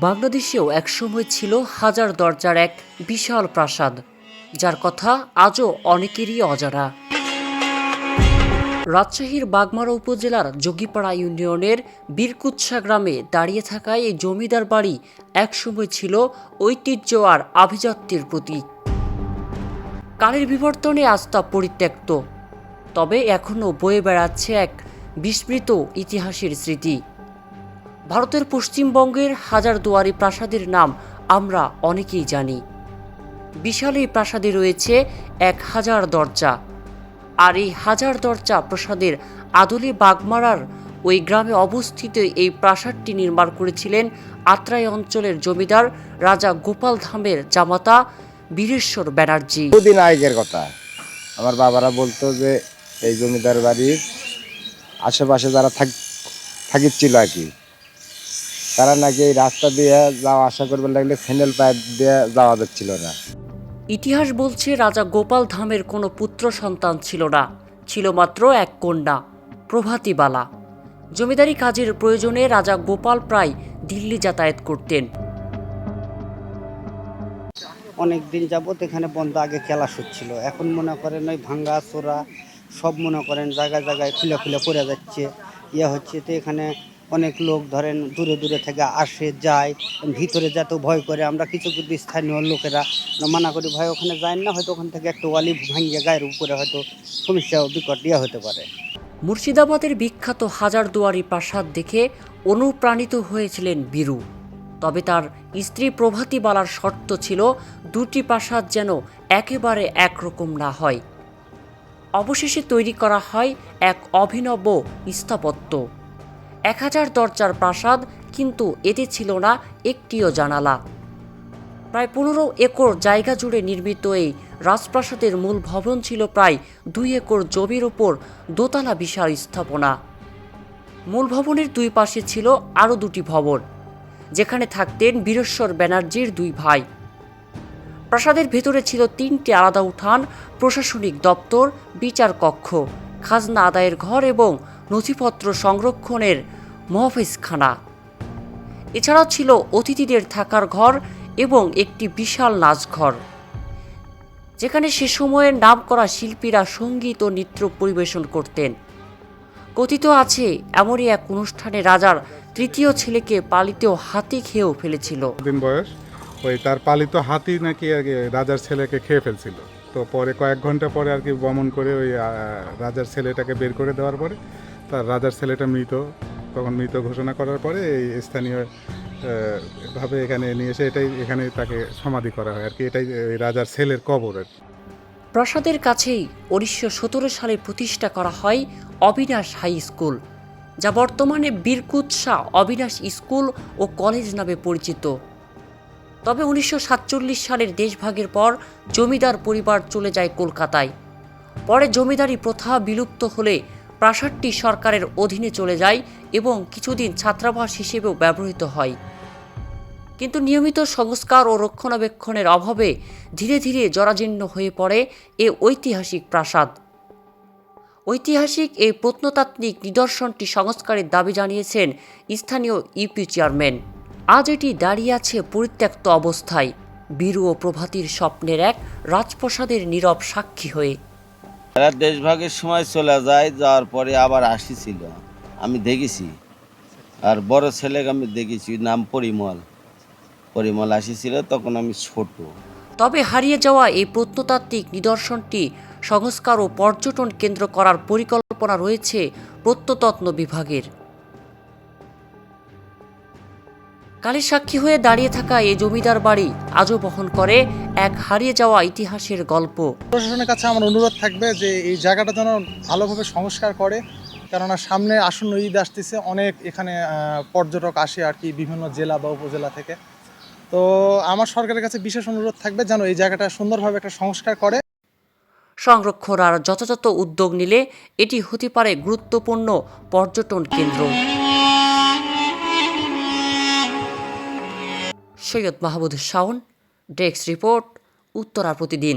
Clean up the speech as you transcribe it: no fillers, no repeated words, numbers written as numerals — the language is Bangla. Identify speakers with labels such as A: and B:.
A: বাংলাদেশেও একসময় ছিল হাজার দরজার এক বিশাল প্রাসাদ, যার কথা আজও অনেকেরই অজানা। রাজশাহীর বাগমারা উপজেলার যোগীপাড়া ইউনিয়নের বীরকুৎসা গ্রামে দাঁড়িয়ে থাকা এই জমিদার বাড়ি একসময় ছিল ঐতিহ্য আর আভিজাত্যের প্রতীক। কালের বিবর্তনে আজ তা পরিত্যক্ত, তবে এখনও বয়ে বেড়াচ্ছে এক বিস্মৃত ইতিহাসের স্মৃতি। ভারতের পশ্চিমবঙ্গের হাজারদুয়ারি প্রাসাদের নাম আমরা অনেকেই জানি। বিশাল এই প্রাসাদে রয়েছে 1000 দরজা, আর এই হাজার দরজা প্রাসাদের আদলে বাগমারার ওই গ্রামে অবস্থিত এই প্রাসাদটি নির্মাণ করেছিলেন আত্রাই অঞ্চলের জমিদার রাজা গোপাল ধামের জামাতা বীরেশ্বর ব্যানার্জি।
B: দুদিন আগের কথা আমার বাবারা বলতো যে এই জমিদার বাড়ির আশেপাশে যারা থাকিছিল আর কি, তারা নাকি এই রাস্তা দিয়ে যাওয়া আসা করবে লাগলে ফেনেল পাইপ দিয়ে যাওয়া যাচ্ছিল না।
A: ইতিহাস বলছে রাজা গোপাল ধামের কোনো পুত্র সন্তান ছিল না, ছিল মাত্র এক কন্যা, প্রভাতীবালা। জমিদারি কাজের প্রয়োজনে রাজা গোপাল প্রায় দিল্লি যাতায়াত করতেন।
C: অনেক দিন যাবত এখানে বন্ধ, আগে খেলা হচ্ছিল, এখন মনে করেন ওই ভাঙ্গা চোরা সব মনে করেন জায়গায় জায়গায় খুলে খুলে পড়ে যাচ্ছে, হচ্ছে। তো এখানে অনেক লোক ধরেন দূরে দূরে থেকে আসে যায়, ভিতরে যেতেও ভয় করে। আমরা কিছু কিছু স্থানীয় লোকেরা মানা করি, ভয় ওখানে যায় না, হয়তো ওখান থেকে একটা ওয়ালি ভাঙ্গিয়ে গায়ের উপরে হয়তো সমস্যা বিকট হতে পারে।
A: মুর্শিদাবাদের বিখ্যাত হাজারদুয়ারি প্রাসাদ দেখে অনুপ্রাণিত হয়েছিলেন বীরু, তবে তার স্ত্রী প্রভাতীবালার শর্ত ছিল দুটি প্রাসাদ যেন একেবারে একরকম না হয়। অবশেষে তৈরি করা হয় এক অভিনব স্থাপত্য, 1000 দরজার প্রাসাদ, কিন্তু এতে ছিল না একটিও জানালা। প্রায় 15 একর জায়গা জুড়ে নির্মিত এই রাজপ্রাসাদের মূল ভবন ছিল প্রায় 2 একর জমির ওপর দোতলা বিশাল স্থাপনা। মূল ভবনের দুই পাশে ছিল আরও দুটি ভবন, যেখানে থাকতেন বীরেশ্বর ব্যানার্জির 2 ভাই। প্রাসাদের ভেতরে ছিল 3টি আলাদা উঠান, প্রশাসনিক দপ্তর, বিচার কক্ষ, খাজনা আদায়ের ঘর এবং নথিপত্র সংরক্ষণের মহফিজখানা। এছাড়াও ছিল অতিথিদের থাকার ঘর এবং একটি বিশাল নাচঘর, যেখানে সে সময়ের নামকরা শিল্পীরা সঙ্গীত ও নৃত্য পরিবেশন করতেন। কথিত আছে এমনই এক অনুষ্ঠানে রাজার 3য় ছেলেকে পালিত হাতি খেয়েও ফেলেছিল।
D: দিন বয়স ওই তার পালিত হাতি নাকি রাজার ছেলেকে খেয়ে ফেলছিল। তো পরে কয়েক ঘন্টা পরে আর কি বমন করে ওই রাজার ছেলেটাকে বের করে দেওয়ার পরে তার রাজার ছেলেটা মৃত, তখন মৃত ঘোষণা করার পরে এই স্থানীয় ভাবে এখানে নিয়ে এসে এখানে তাকে সমাধি করা হয় আর কি। এটাই রাজার ছেলের কবর আর কি।
A: প্রাসাদের কাছেই 1917 সালে প্রতিষ্ঠা করা হয় অবিনাশ হাই স্কুল, যা বর্তমানে বীরকুৎসা অবিনাশ স্কুল ও কলেজ নামে পরিচিত। তবে 1947 সালের দেশভাগের পর জমিদার পরিবার চলে যায় কলকাতায়। পরে জমিদারি প্রথা বিলুপ্ত হলে প্রাসাদটি সরকারের অধীনে চলে যায় এবং কিছুদিন ছাত্রাবাস হিসেবেও ব্যবহৃত হয়। কিন্তু নিয়মিত সংস্কার ও রক্ষণাবেক্ষণের অভাবে ধীরে ধীরে জরাজীর্ণ হয়ে পড়ে এ ঐতিহাসিক প্রাসাদ। ঐতিহাসিক এই প্রত্নতাত্ত্বিক নিদর্শনটি সংস্কারের দাবি জানিয়েছেন স্থানীয় ইউপি চেয়ারম্যান। আজ এটি দাঁড়িয়ে আছে পরিত্যক্ত অবস্থায়, বীরু ও প্রভাতীর স্বপ্নের এক রাজপ্রাসাদের নীরব সাক্ষী হয়ে।
E: এরা দেশভাগের সময় চলে যায়, যাওয়ার পরে আবার আসিছিল, আমি দেখেছি। আর বড় ছেলেকে আমি দেখেছি, নাম পরিমল আসিছিল, তখন আমি ছোট।
A: তবে হারিয়ে যাওয়া এই প্রত্নতাত্ত্বিক নিদর্শনটি সংস্কার ও পর্যটন কেন্দ্র করার পরিকল্পনা রয়েছে প্রত্নতত্ত্ব বিভাগের। কালের সাক্ষী হয়ে দাঁড়িয়ে থাকা এই জমিদার বাড়ি আজও বহন করে এক হারিয়ে যাওয়া ইতিহাসের গল্প।
F: প্রশাসনের কাছে আমার অনুরোধ থাকবে যে এই জায়গাটা যেন ভালোভাবে সংস্কার করে, কেননা সামনে আসন্ন ঈদ আসতেছে, অনেক এখানে পর্যটক আসে আর কি বিভিন্ন জেলা বা উপজেলা থেকে। তো আমার সরকারের কাছে বিশেষ অনুরোধ থাকবে যেন এই জায়গাটা সুন্দরভাবে একটা সংস্কার করে।
A: সংরক্ষণ আর যথাযথ উদ্যোগ নিলে এটি হতে পারে গুরুত্বপূর্ণ পর্যটন কেন্দ্র। সৈয়দ মাহমুদ শাওন, ডেস্ক রিপোর্ট, উত্তরা প্রতিদিন।